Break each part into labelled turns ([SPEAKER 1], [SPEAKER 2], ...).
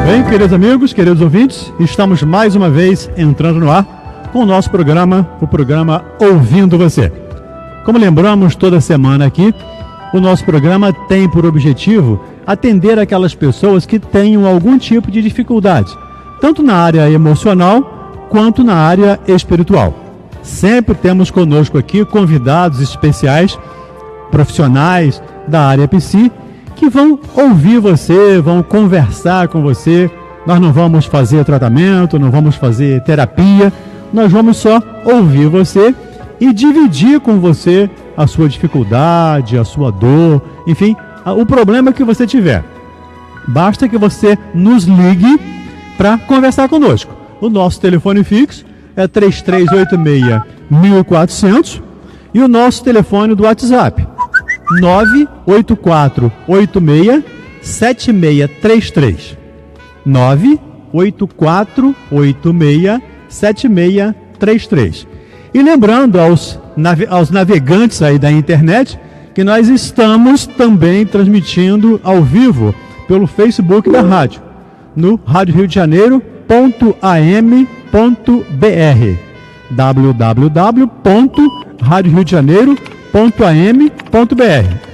[SPEAKER 1] Bem, queridos amigos, queridos ouvintes, estamos mais uma vez entrando no ar com o nosso programa, o programa Ouvindo Você. Como lembramos toda semana aqui, o nosso programa tem por objetivo atender aquelas pessoas que tenham algum tipo de dificuldade, tanto na área emocional quanto na área espiritual. Sempre temos conosco aqui convidados especiais, profissionais da área psi, que vão ouvir você, vão conversar com você. Nós não vamos fazer tratamento, não vamos fazer terapia, nós vamos só ouvir você e dividir com você a sua dificuldade, a sua dor, enfim, o problema que você tiver. Basta que você nos ligue para conversar conosco. O nosso telefone fixo é 3386-1400 e o nosso telefone do WhatsApp 98486-7633. 98486-7633. E lembrando aos navegantes aí da internet que nós estamos também transmitindo ao vivo pelo Facebook da rádio, no Rádio Rio de Janeiro.am.br, www.radioriodejaneiro.am.br.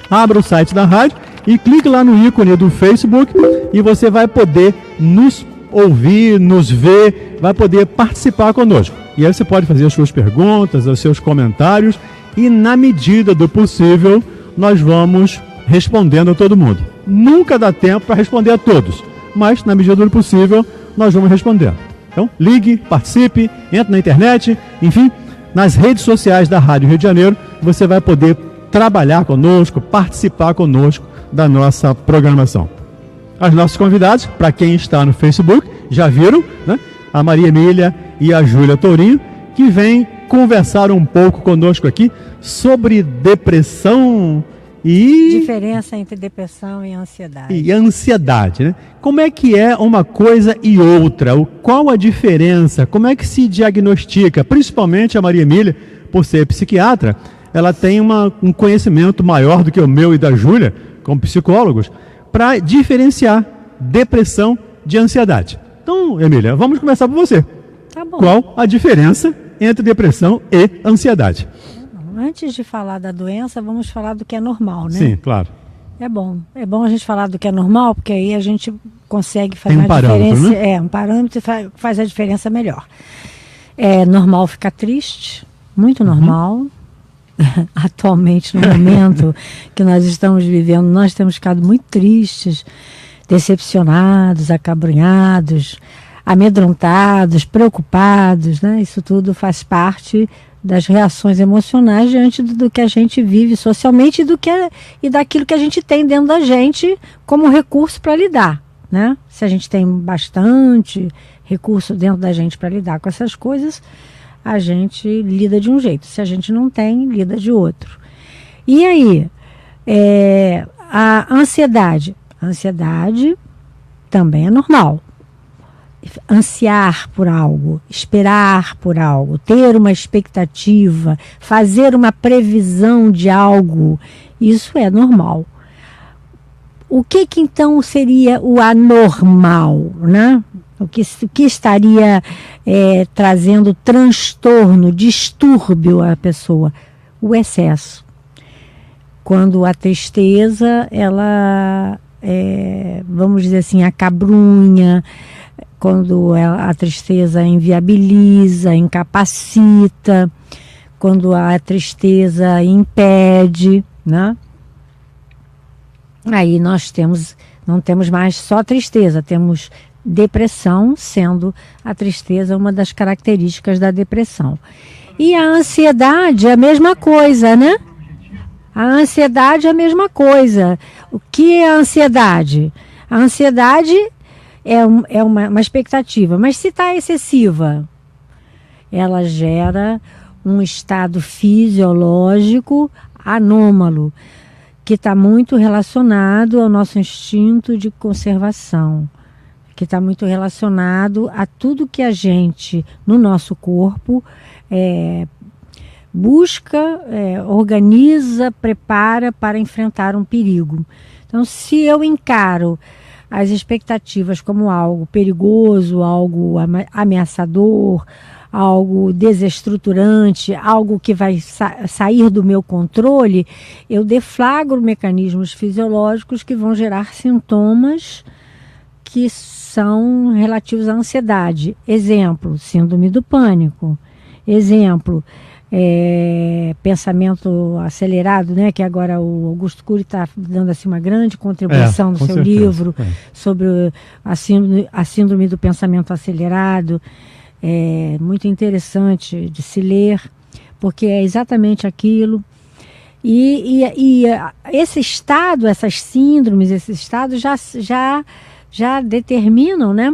[SPEAKER 1] Abra o site da rádio e clique lá no ícone do Facebook e você vai poder nos ouvir, nos ver, vai poder participar conosco. E aí você pode fazer as suas perguntas, os seus comentários e, na medida do possível, nós vamos respondendo a todo mundo. Nunca dá tempo para responder a todos, mas na medida do possível nós vamos respondendo. Então ligue, participe, entre na internet, enfim, nas redes sociais da Rádio Rio de Janeiro, você vai poder trabalhar conosco, participar conosco da nossa programação. As nossas convidadas, para quem está no Facebook, já viram, né? A Maria Emília e a Júlia Tourinho, que vêm conversar um pouco conosco aqui sobre depressão e...
[SPEAKER 2] Diferença entre depressão e ansiedade.
[SPEAKER 1] E ansiedade, né? Como é que é uma coisa e outra? Qual a diferença? Como é que se diagnostica? Principalmente a Maria Emília, por ser psiquiatra, ela tem um conhecimento maior do que o meu e da Júlia, como psicólogos, para diferenciar depressão de ansiedade. Então, Emília, vamos começar por você.
[SPEAKER 2] Tá bom.
[SPEAKER 1] Qual a diferença entre depressão e ansiedade?
[SPEAKER 2] Antes de falar da doença, vamos falar do que é normal, né?
[SPEAKER 1] Sim, claro.
[SPEAKER 2] É bom a gente falar do que é normal, porque aí a gente consegue fazer
[SPEAKER 1] uma
[SPEAKER 2] diferença.
[SPEAKER 1] Né?
[SPEAKER 2] Um parâmetro e faz a diferença melhor. É normal ficar triste, muito normal. Atualmente, no momento que nós estamos vivendo, nós temos ficado muito tristes, decepcionados, acabrunhados, amedrontados, preocupados, né? Isso tudo faz parte das reações emocionais diante do que a gente vive socialmente e daquilo que a gente tem dentro da gente como recurso para lidar, né? Se a gente tem bastante recurso dentro da gente para lidar com essas coisas, a gente lida de um jeito. Se a gente não tem, lida de outro. E aí, a ansiedade. A ansiedade também é normal. Ansiar por algo, esperar por algo, ter uma expectativa, fazer uma previsão de algo, isso é normal. O que então seria o anormal, né? O que estaria trazendo transtorno, distúrbio à pessoa? O excesso. Quando a tristeza, ela, vamos dizer assim, acabrunha, quando a tristeza inviabiliza, incapacita, quando a tristeza impede, né? Aí nós não temos mais só tristeza, temos depressão, sendo a tristeza uma das características da depressão. E a ansiedade é a mesma coisa, né? A ansiedade é a mesma coisa. O que é a ansiedade? A ansiedade é uma expectativa, mas se está excessiva, ela gera um estado fisiológico anômalo, que está muito relacionado ao nosso instinto de conservação, que está muito relacionado a tudo que a gente, no nosso corpo, busca, organiza, prepara para enfrentar um perigo. Então, se eu encaro as expectativas como algo perigoso, algo ameaçador, algo desestruturante, algo que vai sair do meu controle, eu deflagro mecanismos fisiológicos que vão gerar sintomas que são relativos à ansiedade. Exemplo, síndrome do pânico. Exemplo, pensamento acelerado, né? Que agora o Augusto Cury está dando assim, uma grande contribuição no seu certeza. Livro sobre a síndrome do pensamento acelerado. É muito interessante de se ler, porque é exatamente aquilo. E esse estado, essas síndromes, esses estados já determinam, né,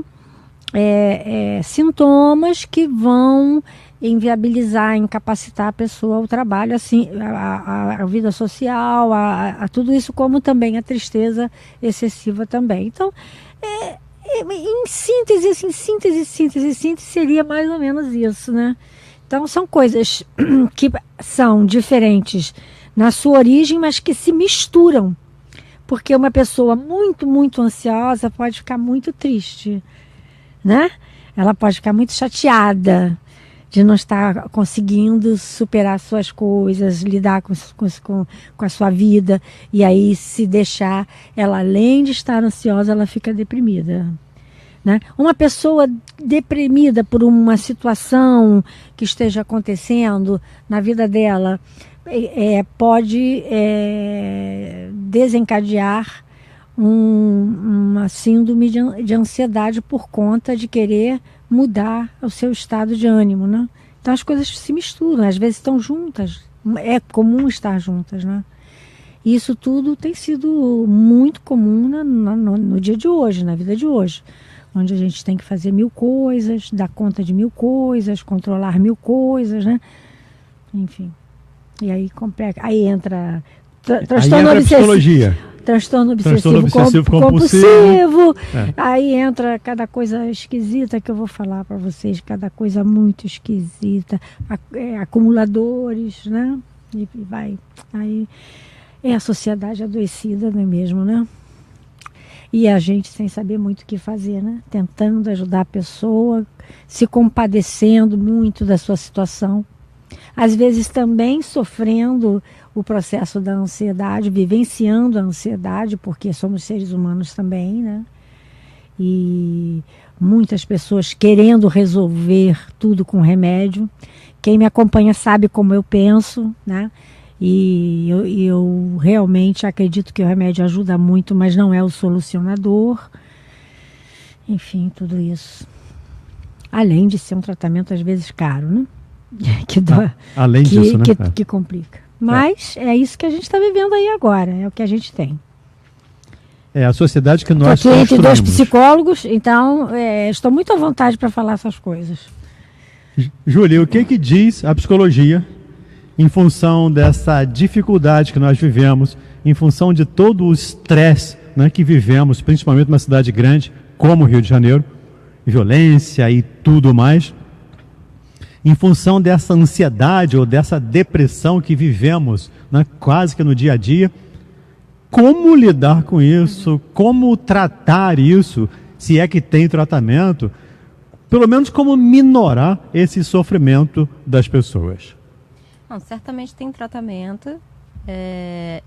[SPEAKER 2] sintomas que vão inviabilizar, incapacitar a pessoa ao trabalho, assim, a vida social, a tudo isso, como também a tristeza excessiva também. Então, em síntese, seria mais ou menos isso, né? Então, são coisas que são diferentes na sua origem, mas que se misturam. Porque uma pessoa muito, muito ansiosa pode ficar muito triste, né? Ela pode ficar muito chateada de não estar conseguindo superar suas coisas, lidar com a sua vida. E aí, se deixar, ela, além de estar ansiosa, ela fica deprimida, né? Uma pessoa deprimida por uma situação que esteja acontecendo na vida dela pode desencadear uma síndrome de ansiedade por conta de querer mudar o seu estado de ânimo, né? Então as coisas se misturam, às vezes estão juntas, é comum estar juntas, né? E isso tudo tem sido muito comum no dia de hoje, na vida de hoje, onde a gente tem que fazer 1000 coisas, dar conta de 1000 coisas, controlar 1000 coisas, né? Enfim, e aí entra transtorno obsessivo. Transtorno obsessivo compulsivo. Aí entra cada coisa esquisita que eu vou falar para vocês, cada coisa muito esquisita, acumuladores, né? E vai. Aí é a sociedade adoecida, não é mesmo, né? E a gente sem saber muito o que fazer, né? Tentando ajudar a pessoa, se compadecendo muito da sua situação. Às vezes também sofrendo o processo da ansiedade, vivenciando a ansiedade, porque somos seres humanos também, né? E muitas pessoas querendo resolver tudo com remédio. Quem me acompanha sabe como eu penso, né? E eu realmente acredito que o remédio ajuda muito, mas não é o solucionador. Enfim, tudo isso. Além de ser um tratamento às vezes caro, né?
[SPEAKER 1] Além disso, né?
[SPEAKER 2] Que complica. Mas é isso que a gente está vivendo aí agora, é o que a gente tem.
[SPEAKER 1] É a sociedade que nós
[SPEAKER 2] construímos. Estou aqui entre 2 psicólogos, então estou muito à vontade para falar essas coisas.
[SPEAKER 1] Júlia, o que diz a psicologia em função dessa dificuldade que nós vivemos, em função de todo o estresse, né, que vivemos, principalmente numa cidade grande como o Rio de Janeiro, violência e tudo mais, em função dessa ansiedade ou dessa depressão que vivemos, né, quase que no dia a dia? Como lidar com isso? Como tratar isso? Se é que tem tratamento, pelo menos como minorar esse sofrimento das pessoas?
[SPEAKER 3] Não, certamente tem tratamento,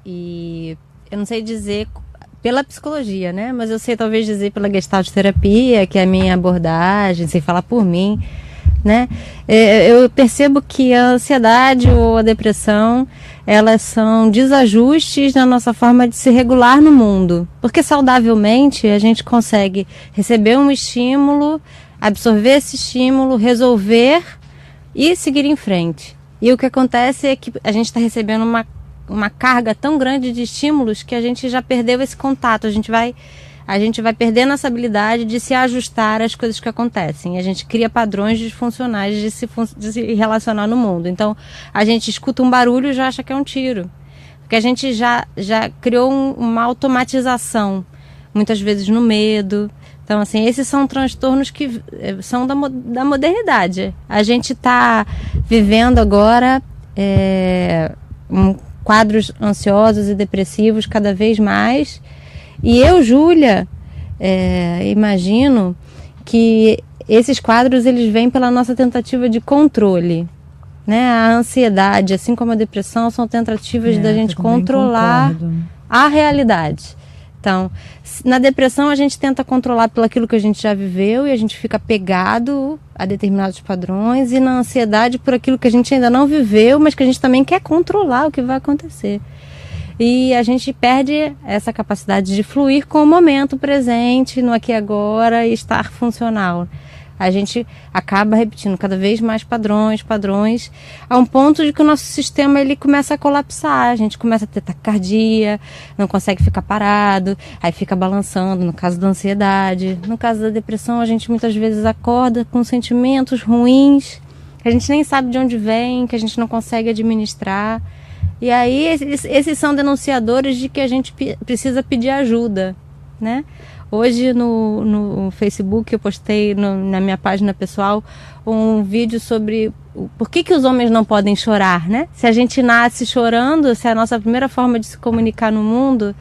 [SPEAKER 3] e eu não sei dizer pela psicologia, né? Mas eu sei talvez dizer pela Gestalt terapia, que é a minha abordagem, sem falar por mim, né? Eu percebo que a ansiedade ou a depressão, elas são desajustes na nossa forma de se regular no mundo, porque saudavelmente a gente consegue receber um estímulo, absorver esse estímulo, resolver e seguir em frente. E o que acontece é que a gente está recebendo uma carga tão grande de estímulos que a gente já perdeu esse contato, a gente vai perdendo essa habilidade de se ajustar às coisas que acontecem. A gente cria padrões disfuncionais de se relacionar no mundo. Então, a gente escuta um barulho e já acha que é um tiro. Porque a gente já criou uma automatização, muitas vezes no medo. Então, assim, esses são transtornos que são da modernidade. A gente está vivendo agora quadros ansiosos e depressivos cada vez mais. E eu, Júlia, imagino que esses quadros eles vêm pela nossa tentativa de controle, né? A ansiedade, assim como a depressão, são tentativas da gente controlar a realidade. Então, na depressão a gente tenta controlar pelo aquilo que a gente já viveu e a gente fica apegado a determinados padrões, e na ansiedade por aquilo que a gente ainda não viveu, mas que a gente também quer controlar o que vai acontecer. E a gente perde essa capacidade de fluir com o momento presente, no aqui e agora, e estar funcional. A gente acaba repetindo cada vez mais padrões, a um ponto de que o nosso sistema ele começa a colapsar. A gente começa a ter taquicardia, não consegue ficar parado, aí fica balançando, no caso da ansiedade. No caso da depressão, a gente muitas vezes acorda com sentimentos ruins, que a gente nem sabe de onde vem, que a gente não consegue administrar. E aí esses são denunciadores de que a gente precisa pedir ajuda, né? Hoje no Facebook eu postei na minha página pessoal um vídeo sobre por que os homens não podem chorar, né? Se a gente nasce chorando, se é a nossa primeira forma de se comunicar no mundo,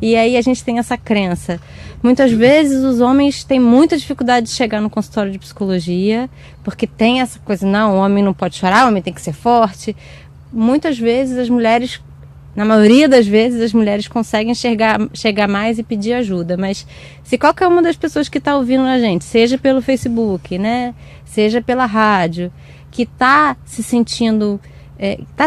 [SPEAKER 3] e aí a gente tem essa crença. Muitas vezes os homens têm muita dificuldade de chegar no consultório de psicologia, porque tem essa coisa, não, o homem não pode chorar, o homem tem que ser forte. Muitas vezes as mulheres, na maioria das vezes, as mulheres conseguem chegar mais e pedir ajuda. Mas se qualquer uma das pessoas que está ouvindo a gente, seja pelo Facebook, né, seja pela rádio, que está se sentindo,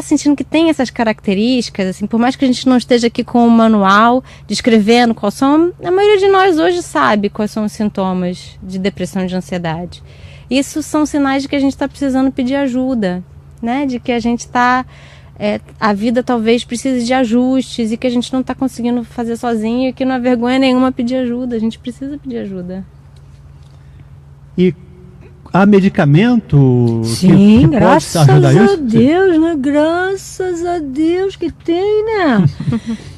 [SPEAKER 3] sentindo que tem essas características, assim, por mais que a gente não esteja aqui com um manual descrevendo quais são, a maioria de nós hoje sabe quais são os sintomas de depressão e de ansiedade. Isso são sinais de que a gente está precisando pedir ajuda, né, de que a gente está... a vida talvez precise de ajustes e que a gente não está conseguindo fazer sozinho, e que não é vergonha nenhuma pedir ajuda. A gente precisa pedir ajuda.
[SPEAKER 1] E há medicamento
[SPEAKER 2] que
[SPEAKER 1] pode ajudar isso?
[SPEAKER 2] Deus, né? Graças a Deus que tem, né?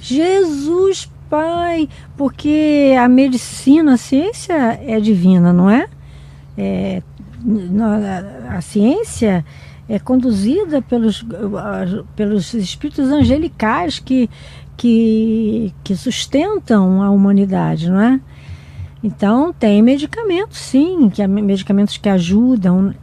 [SPEAKER 2] Jesus Pai, porque a medicina, a ciência é divina, não é? A ciência é conduzida pelos espíritos angelicais que sustentam a humanidade, não é? Então tem medicamentos, sim, medicamentos que ajudam.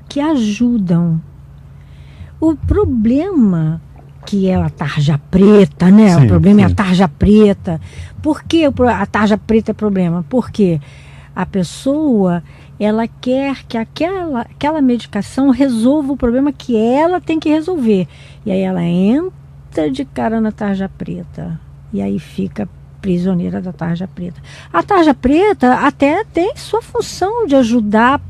[SPEAKER 2] O problema que é a tarja preta, né?
[SPEAKER 1] Sim,
[SPEAKER 2] o problema
[SPEAKER 1] sim.
[SPEAKER 2] É a tarja preta. Por que a tarja preta é problema? Porque a pessoa, ela quer que aquela medicação resolva o problema que ela tem que resolver. E aí ela entra de cara na tarja preta. E aí fica prisioneira da tarja preta. A tarja preta até tem sua função de ajudar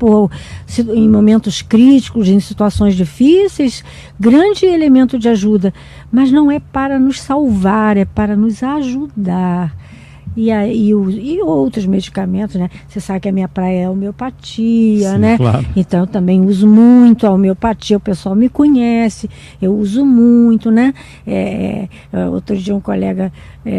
[SPEAKER 2] em momentos críticos, em situações difíceis, grande elemento de ajuda. Mas não é para nos salvar, é para nos ajudar. E outros medicamentos, né? Você sabe que a minha praia é a homeopatia, sim, né?
[SPEAKER 1] Claro.
[SPEAKER 2] Então eu também uso muito a homeopatia, o pessoal me conhece, eu uso muito, né? Outro dia um colega,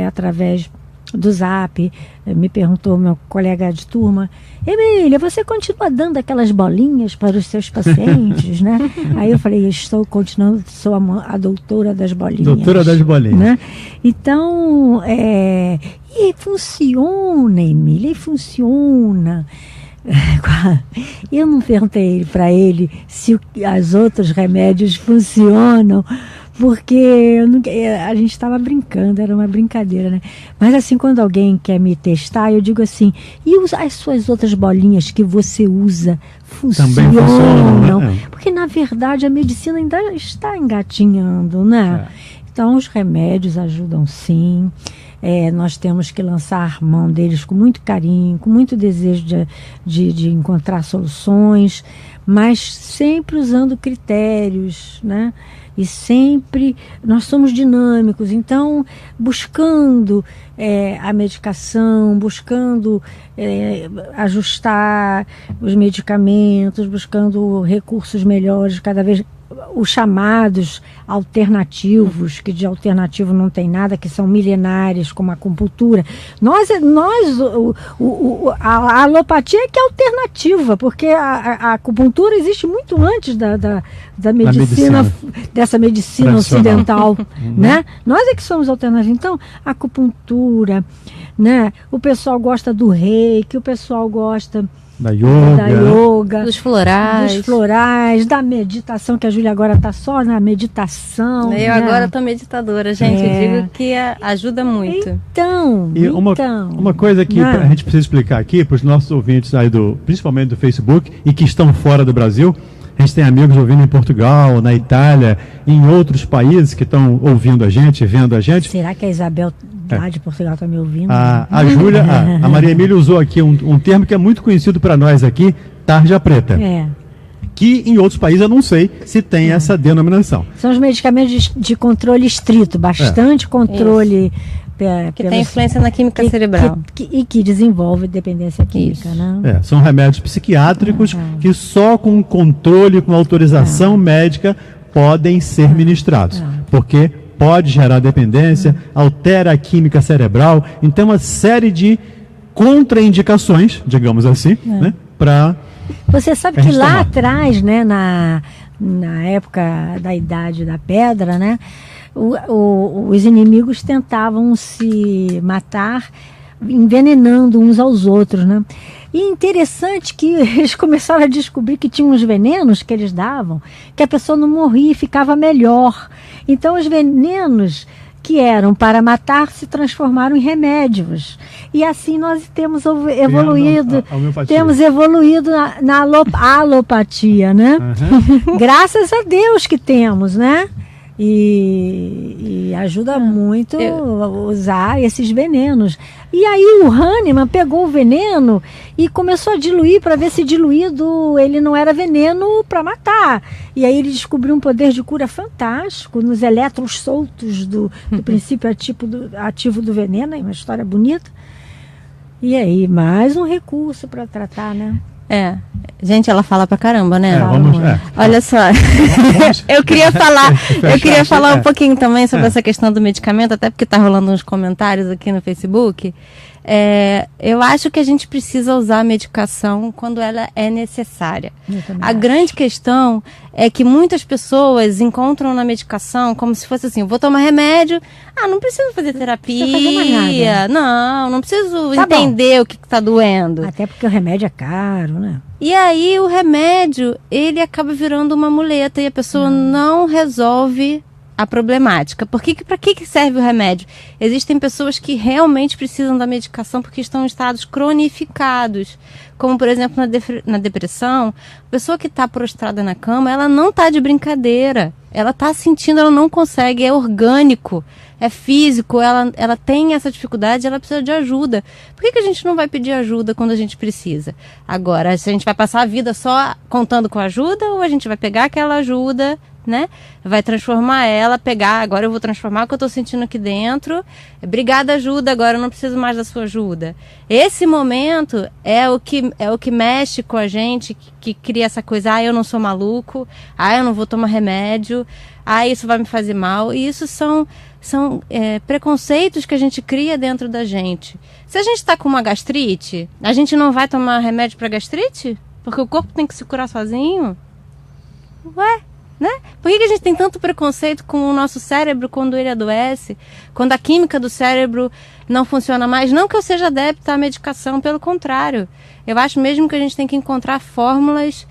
[SPEAKER 2] através do Zap, me perguntou, meu colega de turma: Emília, você continua dando aquelas bolinhas para os seus pacientes, né? Aí eu falei: estou continuando, sou a doutora das bolinhas.
[SPEAKER 1] Doutora das bolinhas.
[SPEAKER 2] Né? Então, e funciona, Emília, e funciona. Eu não perguntei para ele se os outros remédios funcionam, porque a gente estava brincando, era uma brincadeira, né? Mas assim, quando alguém quer me testar, eu digo assim: e as suas outras bolinhas que você usa funcionam?
[SPEAKER 1] Também funcionam, né?
[SPEAKER 2] Porque na verdade a medicina ainda está engatinhando, né? Então os remédios ajudam, sim. Nós temos que lançar mão deles com muito carinho, com muito desejo de encontrar soluções, mas sempre usando critérios, né? E sempre nós somos dinâmicos, então buscando a medicação, buscando ajustar os medicamentos, buscando recursos melhores, cada vez os chamados alternativos, que de alternativo não tem nada, que são milenares, como a acupuntura. A alopatia é que é alternativa, porque a acupuntura existe muito antes da medicina, dessa medicina ocidental, né? Nós é que somos alternativos. Então, a acupuntura, né? O pessoal gosta do reiki, o pessoal gosta
[SPEAKER 1] da yoga,
[SPEAKER 3] dos florais,
[SPEAKER 2] da meditação, que a Júlia agora está só na meditação.
[SPEAKER 3] Eu
[SPEAKER 2] né?
[SPEAKER 3] Agora estou meditadora, gente. Eu digo que ajuda muito.
[SPEAKER 1] Uma coisa que a gente precisa explicar aqui para os nossos ouvintes aí principalmente do Facebook e que estão fora do Brasil. A gente tem amigos ouvindo em Portugal, na Itália, e em outros países que estão ouvindo a gente, vendo a gente.
[SPEAKER 2] Será que a Isabel lá de Portugal está me ouvindo?
[SPEAKER 1] A Júlia, a Maria Emília usou aqui um termo que é muito conhecido para nós aqui, tarja preta. Que em outros países eu não sei se tem essa denominação.
[SPEAKER 2] São os medicamentos de controle estrito, bastante controle.
[SPEAKER 3] Que tem influência na química cerebral.
[SPEAKER 2] E que desenvolve dependência química, né?
[SPEAKER 1] São remédios psiquiátricos que só com controle, com autorização médica podem ser ministrados. Porque pode gerar dependência, altera a química cerebral. Então, uma série de contraindicações, digamos assim, né?
[SPEAKER 2] Você sabe que lá atrás, né, na época da Idade da Pedra, né? Os inimigos tentavam se matar envenenando uns aos outros, né? E interessante que eles começaram a descobrir que tinha uns venenos que eles davam, que a pessoa não morria e ficava melhor. Então os venenos que eram para matar se transformaram em remédios. E assim nós temos evoluído, na alopatia, né? Graças a Deus que temos, né? E ajuda muito a usar esses venenos. E aí o Hahnemann pegou o veneno e começou a diluir para ver se diluído ele não era veneno para matar. E aí ele descobriu um poder de cura fantástico nos elétrons soltos do princípio ativo do veneno. É uma história bonita. E aí, mais um recurso para tratar, né?
[SPEAKER 3] Gente, ela fala pra caramba, né? Olha só, eu queria falar um pouquinho também sobre essa questão do medicamento, até porque tá rolando uns comentários aqui no Facebook. Eu acho que a gente precisa usar a medicação quando ela é necessária. A grande questão é que muitas pessoas encontram na medicação como se fosse assim, eu vou tomar remédio, não preciso fazer terapia, não preciso entender o que está doendo.
[SPEAKER 2] Até porque o remédio é caro, né?
[SPEAKER 3] E aí o remédio, ele acaba virando uma muleta e a pessoa não resolve a problemática. Para que serve o remédio? Existem pessoas que realmente precisam da medicação porque estão em estados cronificados, como por exemplo na depressão. A pessoa que está prostrada na cama, ela não está de brincadeira, ela está sentindo, ela não consegue, é orgânico, é físico, ela tem essa dificuldade, ela precisa de ajuda. Por que a gente não vai pedir ajuda quando a gente precisa? Agora, se a gente vai passar a vida só contando com ajuda, ou a gente vai pegar aquela ajuda, né? Vai transformar agora eu vou transformar o que eu estou sentindo aqui dentro. Obrigada, ajuda, agora eu não preciso mais da sua ajuda. Esse momento é o que mexe com a gente, que cria essa coisa, eu não sou maluco, eu não vou tomar remédio, isso vai me fazer mal. E isso são preconceitos que a gente cria dentro da gente. Se a gente está com uma gastrite, a gente não vai tomar remédio para gastrite? Porque o corpo tem que se curar sozinho? Né? Por que a gente tem tanto preconceito com o nosso cérebro quando ele adoece? Quando a química do cérebro não funciona mais? Não que eu seja adepta à medicação, pelo contrário. Eu acho mesmo que a gente tem que encontrar fórmulas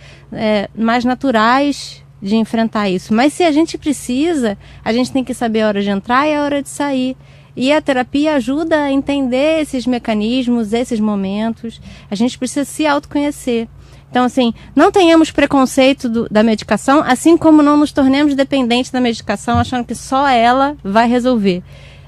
[SPEAKER 3] mais naturais de enfrentar isso. Mas se a gente precisa, a gente tem que saber a hora de entrar e a hora de sair. E a terapia ajuda a entender esses mecanismos, esses momentos. A gente precisa se autoconhecer. Então, assim, não tenhamos preconceito da medicação, assim como não nos tornemos dependentes da medicação, achando que só ela vai resolver.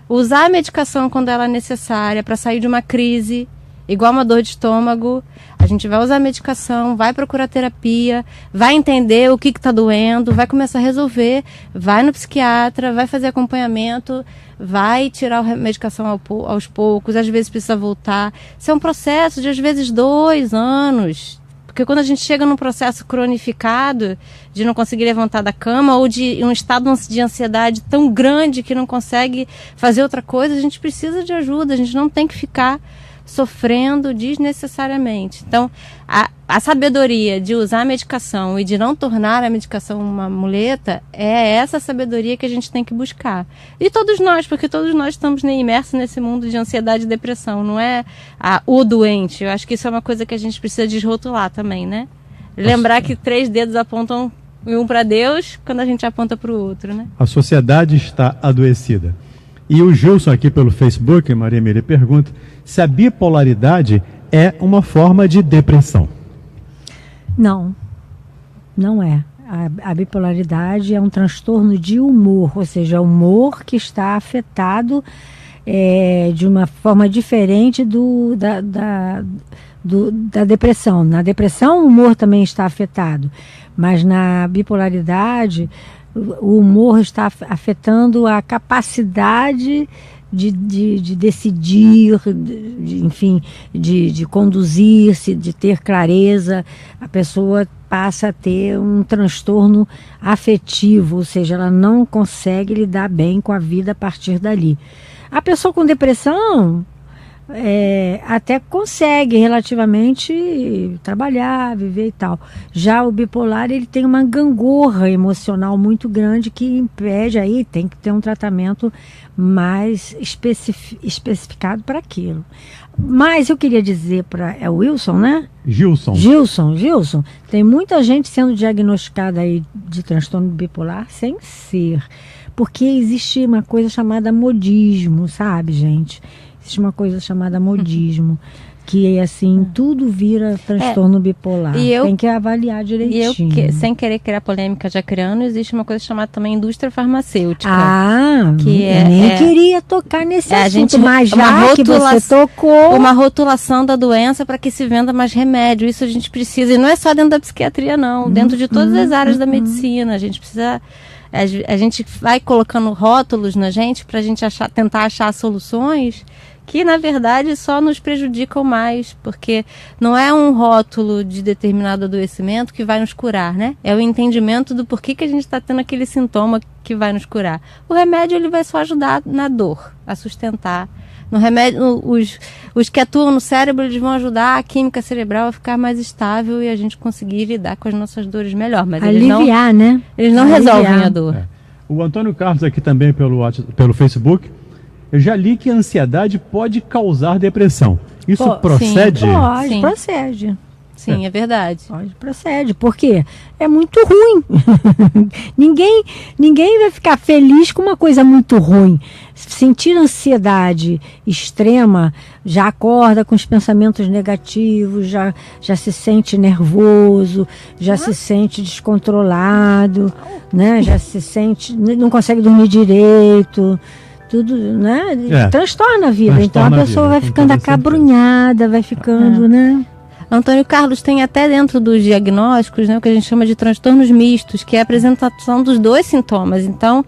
[SPEAKER 3] Usar a medicação quando ela é necessária para sair de uma crise, igual uma dor de estômago, a gente vai usar a medicação, vai procurar terapia, vai entender o que está doendo, vai começar a resolver, vai no psiquiatra, vai fazer acompanhamento, vai tirar a medicação aos poucos, às vezes precisa voltar. Isso é um processo de, às vezes, 2 anos. Porque quando a gente chega num processo cronificado, de não conseguir levantar da cama, ou de um estado de ansiedade tão grande que não consegue fazer outra coisa, a gente precisa de ajuda, a gente não tem que ficar sofrendo desnecessariamente. Então, a sabedoria de usar a medicação e de não tornar a medicação uma muleta é essa sabedoria que a gente tem que buscar. E todos nós, porque todos nós estamos imersos nesse mundo de ansiedade e depressão, não é o doente. Eu acho que isso é uma coisa que a gente precisa desrotular também, né? Lembrar que 3 dedos apontam um para Deus quando a gente aponta para o outro, né?
[SPEAKER 1] A sociedade está adoecida. E o Gilson aqui pelo Facebook, Maria Emília, pergunta se a bipolaridade é uma forma de depressão.
[SPEAKER 2] Não, não é. A bipolaridade é um transtorno de humor, ou seja, o humor que está afetado de uma forma diferente da depressão. Na depressão, o humor também está afetado, mas na bipolaridade, o humor está afetando a capacidade de decidir, enfim, de conduzir-se, de ter clareza. A pessoa passa a ter um transtorno afetivo, ou seja, ela não consegue lidar bem com a vida a partir dali. A pessoa com depressão até consegue relativamente trabalhar, viver e tal. Já o bipolar, ele tem uma gangorra emocional muito grande que impede, aí tem que ter um tratamento mais especificado para aquilo. Mas eu queria dizer é o Wilson, né? Gilson. Tem muita gente sendo diagnosticada aí de transtorno bipolar sem ser. Porque existe uma coisa chamada modismo, sabe, gente? Existe uma coisa chamada modismo, que assim, tudo vira transtorno bipolar. Tem que avaliar direitinho.
[SPEAKER 3] E sem querer criar polêmica já criando, existe uma coisa chamada também indústria farmacêutica.
[SPEAKER 2] Eu nem queria tocar nesse assunto, mas já que você tocou...
[SPEAKER 3] Uma rotulação da doença para que se venda mais remédio. Isso a gente precisa, e não é só dentro da psiquiatria não, dentro de todas as áreas da medicina. A gente precisa... A gente vai colocando rótulos na gente para a gente tentar achar soluções que, na verdade, só nos prejudicam mais, porque não é um rótulo de determinado adoecimento que vai nos curar, né? É o entendimento do porquê que a gente está tendo aquele sintoma que vai nos curar. O remédio, ele vai só ajudar na dor, a sustentar. No remédio, os que atuam no cérebro, eles vão ajudar a química cerebral a ficar mais estável e a gente conseguir lidar com as nossas dores melhor. Mas
[SPEAKER 2] aliviar, né?
[SPEAKER 3] Eles não resolvem a dor.
[SPEAKER 1] O Antônio Carlos aqui também pelo Facebook, eu já li que a ansiedade pode causar depressão. Isso procede?
[SPEAKER 2] Sim, procede.
[SPEAKER 3] Sim, é verdade.
[SPEAKER 2] Procede, porque é muito ruim. Ninguém vai ficar feliz com uma coisa muito ruim. Sentir ansiedade extrema, já acorda com os pensamentos negativos, já se sente nervoso, já se sente descontrolado, né? Já se sente, não consegue dormir direito. Tudo, né? Transtorna a vida. Então a pessoa vai ficando acabrunhada, vai ficando, né?
[SPEAKER 3] Antônio Carlos, tem até dentro dos diagnósticos, né, o que a gente chama de transtornos mistos, que é a apresentação dos 2 sintomas. Então,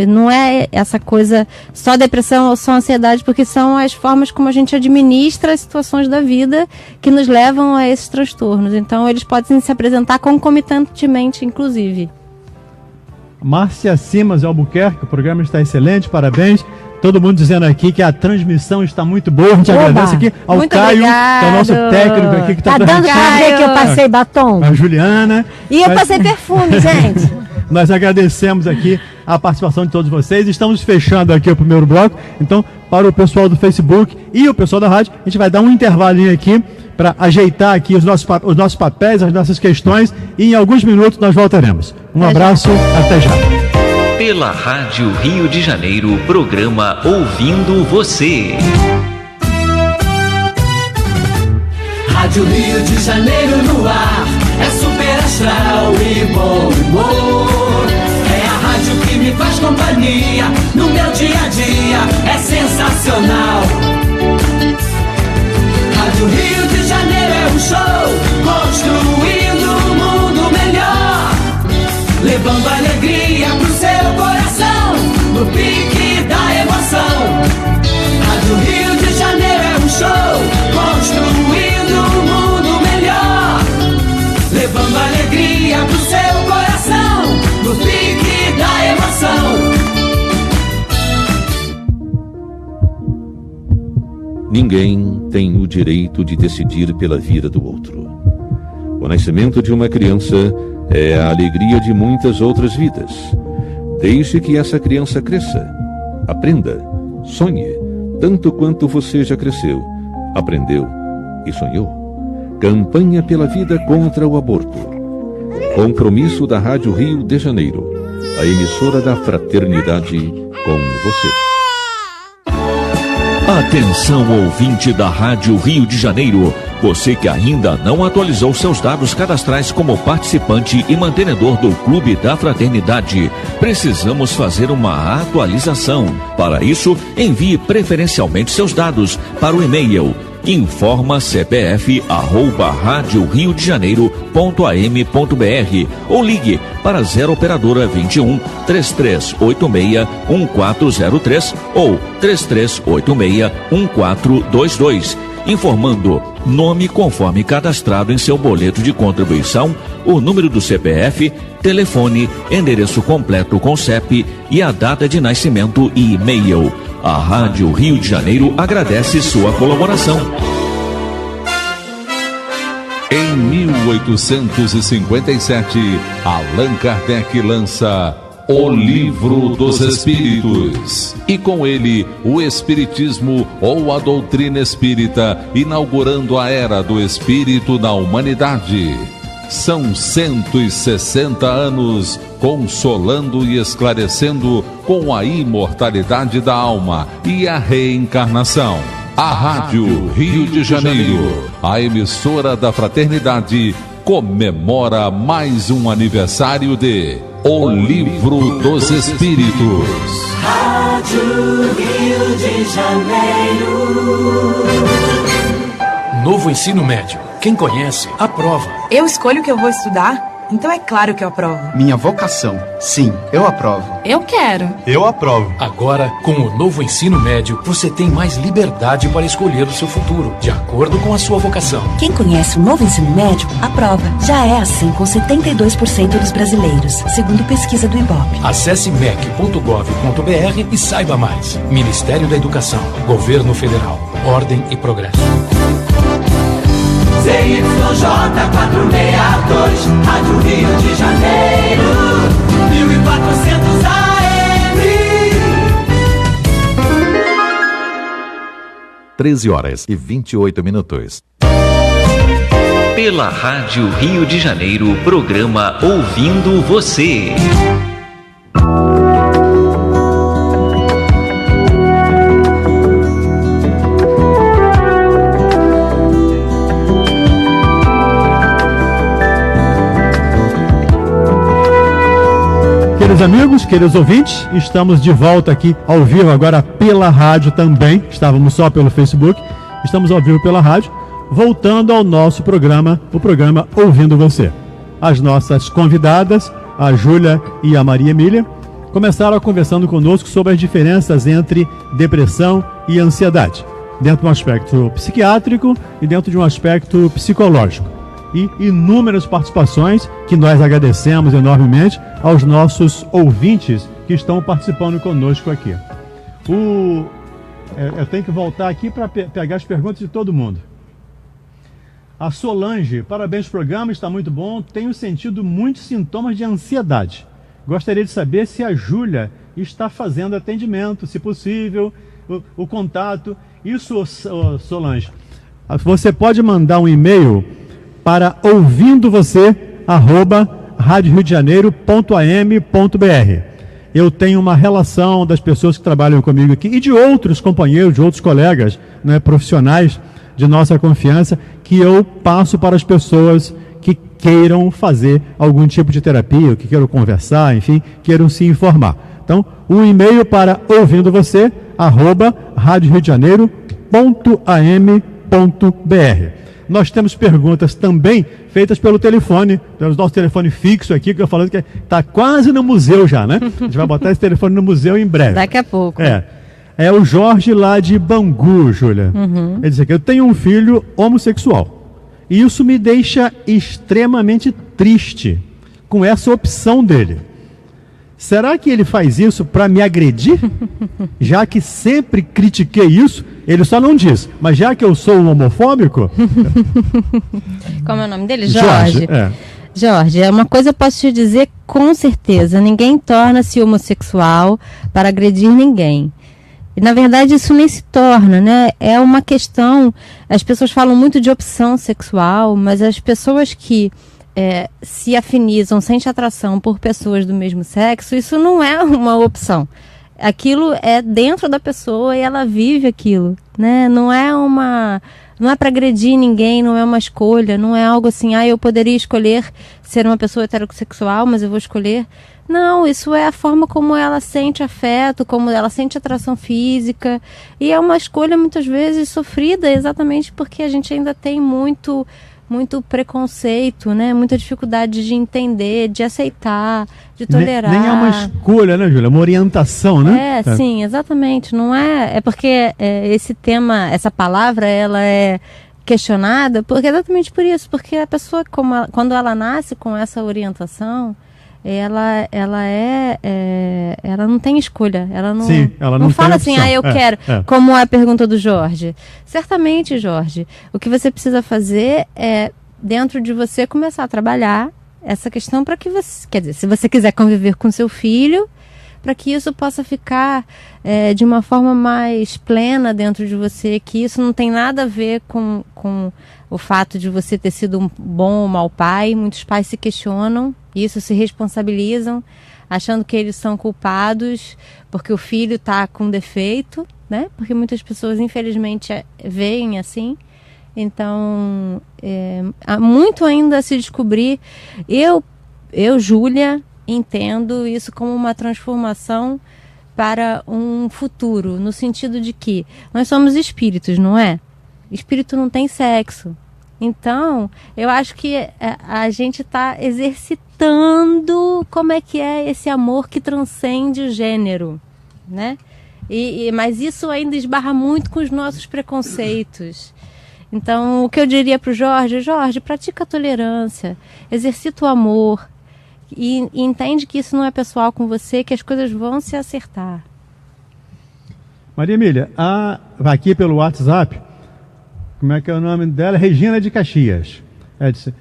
[SPEAKER 3] não é essa coisa só depressão ou só ansiedade, porque são as formas como a gente administra as situações da vida que nos levam a esses transtornos. Então, eles podem se apresentar concomitantemente, inclusive.
[SPEAKER 1] Márcia Simas Albuquerque, o programa está excelente, parabéns. Todo mundo dizendo aqui que a transmissão está muito boa. A gente agradece aqui ao
[SPEAKER 3] muito
[SPEAKER 1] Caio,
[SPEAKER 3] obrigado.
[SPEAKER 1] que é o nosso técnico aqui que está
[SPEAKER 2] dando pra ver que eu passei batom.
[SPEAKER 1] A Juliana.
[SPEAKER 2] E eu passei perfume, gente.
[SPEAKER 1] Nós agradecemos aqui a participação de todos vocês. Estamos fechando aqui o primeiro bloco. Então, para o pessoal do Facebook e o pessoal da rádio, a gente vai dar um intervalinho aqui para ajeitar aqui os nossos papéis, as nossas questões. E em alguns minutos nós voltaremos. Um abraço, até já.
[SPEAKER 4] Pela Rádio Rio de Janeiro, programa Ouvindo Você.
[SPEAKER 5] Rádio Rio de Janeiro no ar, é super astral e bom humor. É a rádio que me faz companhia, no meu dia a dia, é sensacional. Rádio Rio de Janeiro é um show, construindo um mundo melhor. Levando alegria pro seu coração, no pique da emoção. Rádio Rio de Janeiro é um show, construindo um mundo melhor. Levando alegria pro seu coração, no pique da emoção.
[SPEAKER 6] Ninguém tem o direito de decidir pela vida do outro. O nascimento de uma criança é a alegria de muitas outras vidas. Deixe que essa criança cresça, aprenda, sonhe, tanto quanto você já cresceu, aprendeu e sonhou. Campanha pela vida contra o aborto. Compromisso da Rádio Rio de Janeiro, a emissora da fraternidade com você.
[SPEAKER 4] Atenção, ouvinte da Rádio Rio de Janeiro. Você que ainda não atualizou seus dados cadastrais como participante e mantenedor do Clube da Fraternidade, precisamos fazer uma atualização. Para isso, envie preferencialmente seus dados para o e-mail informacpf@radioriodejaneiro.am.br ou ligue para 0 operadora 21 3386 1403 ou 3386 1422, informando nome conforme cadastrado em seu boleto de contribuição, o número do CPF, telefone, endereço completo com CEP e a data de nascimento e e-mail. A Rádio Rio de Janeiro agradece sua colaboração.
[SPEAKER 7] Em 1857, Allan Kardec lança O Livro dos Espíritos, e com ele o Espiritismo ou a doutrina espírita, inaugurando a era do espírito na humanidade. São 160 anos consolando e esclarecendo com a imortalidade da alma e a reencarnação. A Rádio Rio de Janeiro, a emissora da fraternidade, comemora mais um aniversário de O Livro dos Espíritos.
[SPEAKER 5] Rádio Rio de Janeiro.
[SPEAKER 8] Novo ensino médio. Quem conhece, aprova.
[SPEAKER 9] Eu escolho o que eu vou estudar, então é claro que eu aprovo.
[SPEAKER 10] Minha vocação. Sim, eu aprovo.
[SPEAKER 9] Eu quero.
[SPEAKER 10] Eu aprovo.
[SPEAKER 8] Agora, com o novo ensino médio, você tem mais liberdade para escolher o seu futuro, de acordo com a sua vocação.
[SPEAKER 11] Quem conhece o novo ensino médio, aprova. Já é assim com 72% dos brasileiros, segundo pesquisa do IBOP.
[SPEAKER 8] Acesse mec.gov.br e saiba mais. Ministério da Educação, Governo Federal, Ordem e Progresso.
[SPEAKER 5] ZYJ 462, Rádio Rio de Janeiro, 1400 AM.
[SPEAKER 7] 13h28.
[SPEAKER 4] Pela Rádio Rio de Janeiro, programa Ouvindo Você.
[SPEAKER 1] Queridos amigos, queridos ouvintes, estamos de volta aqui ao vivo agora pela rádio também. Estávamos só pelo Facebook, estamos ao vivo pela rádio, voltando ao nosso programa, o programa Ouvindo Você. As nossas convidadas, a Júlia e a Maria Emília, começaram conversando conosco sobre as diferenças entre depressão e ansiedade, dentro de um aspecto psiquiátrico e dentro de um aspecto psicológico. E inúmeras participações que nós agradecemos enormemente aos nossos ouvintes que estão participando conosco aqui. Eu tenho que voltar aqui para pegar as perguntas de todo mundo. A Solange, parabéns pelo programa, está muito bom. Tenho sentido muitos sintomas de ansiedade. Gostaria de saber se a Júlia está fazendo atendimento, se possível, o contato. Isso, Solange, você pode mandar um e-mail para ouvindoVocê@radioriodejaneiro.am.br. Eu tenho uma relação das pessoas que trabalham comigo aqui e de outros companheiros, de outros colegas, né, profissionais de nossa confiança, que eu passo para as pessoas que queiram fazer algum tipo de terapia, que queiram conversar, enfim, queiram se informar. Então, o e-mail para ouvindoVocê@radioriodejaneiro.am.br. Nós temos perguntas também feitas pelo telefone, pelo nosso telefone fixo aqui, que eu falando que está quase no museu já, né? A gente vai botar esse telefone no museu em breve.
[SPEAKER 3] Daqui a pouco.
[SPEAKER 1] É o Jorge lá de Bangu, Júlia. Ele diz aqui, eu tenho um filho homossexual. E isso me deixa extremamente triste com essa opção dele. Será que ele faz isso para me agredir? Já que sempre critiquei isso, ele só não diz. Mas já que eu sou um homofóbico...
[SPEAKER 3] Como é o nome dele? Jorge. Jorge, uma coisa eu posso te dizer com certeza. Ninguém torna-se homossexual para agredir ninguém. E, na verdade, isso nem se torna, né? É uma questão... As pessoas falam muito de opção sexual, mas as pessoas que... se afinizam, sentem atração por pessoas do mesmo sexo, isso não é uma opção. Aquilo é dentro da pessoa e ela vive aquilo, né? Não é para agredir ninguém, não é uma escolha, não é algo assim, eu poderia escolher ser uma pessoa heterossexual, mas eu vou escolher. Não, isso é a forma como ela sente afeto, como ela sente atração física, e é uma escolha muitas vezes sofrida, exatamente porque a gente ainda tem muito preconceito, né? Muita dificuldade de entender, de aceitar, de tolerar.
[SPEAKER 1] Nem é uma escolha, né, Júlia? É uma orientação, né?
[SPEAKER 3] Sim, exatamente. Não é porque esse tema, essa palavra, ela é questionada porque exatamente por isso, porque a pessoa, quando ela nasce com essa orientação, ela não tem escolha, ela não fala assim, eu quero, como a pergunta do Jorge. Certamente, Jorge, o que você precisa fazer é, dentro de você, começar a trabalhar essa questão para que você, quer dizer, se você quiser conviver com seu filho, para que isso possa ficar de uma forma mais plena dentro de você, que isso não tem nada a ver com o fato de você ter sido um bom ou mau pai. Muitos pais se questionam isso, se responsabilizam, achando que eles são culpados porque o filho está com defeito, né? Porque muitas pessoas, infelizmente, veem assim. Então, há muito ainda a se descobrir. Eu, Júlia, entendo isso como uma transformação para um futuro, no sentido de que nós somos espíritos, não é? Espírito não tem sexo. Então, eu acho que a gente está exercitando como é que é esse amor que transcende o gênero, né? Mas isso ainda esbarra muito com os nossos preconceitos. Então, o que eu diria para o Jorge, pratica a tolerância, exercita o amor e entende que isso não é pessoal com você, que as coisas vão se acertar.
[SPEAKER 1] Maria Emília, vai aqui pelo WhatsApp. Como é que é o nome dela? Regina de Caxias. Ela disse: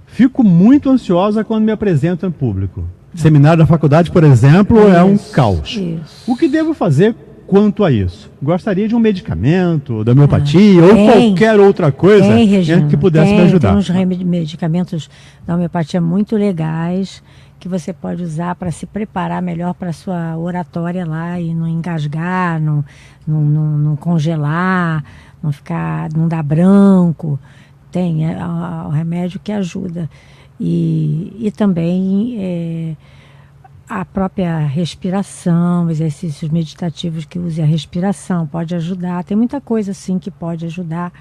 [SPEAKER 1] fico muito ansiosa quando me apresento em público. Seminário da faculdade, por exemplo, é um caos. Isso. O que devo fazer quanto a isso? Gostaria de um medicamento, da homeopatia ou qualquer outra coisa que pudesse me ajudar.
[SPEAKER 2] Tem uns medicamentos da homeopatia muito legais que você pode usar para se preparar melhor para a sua oratória lá e não engasgar, não congelar, não dar branco. Tem o remédio que ajuda. E também a própria respiração, exercícios meditativos que use a respiração, pode ajudar. Tem muita coisa assim que pode ajudar.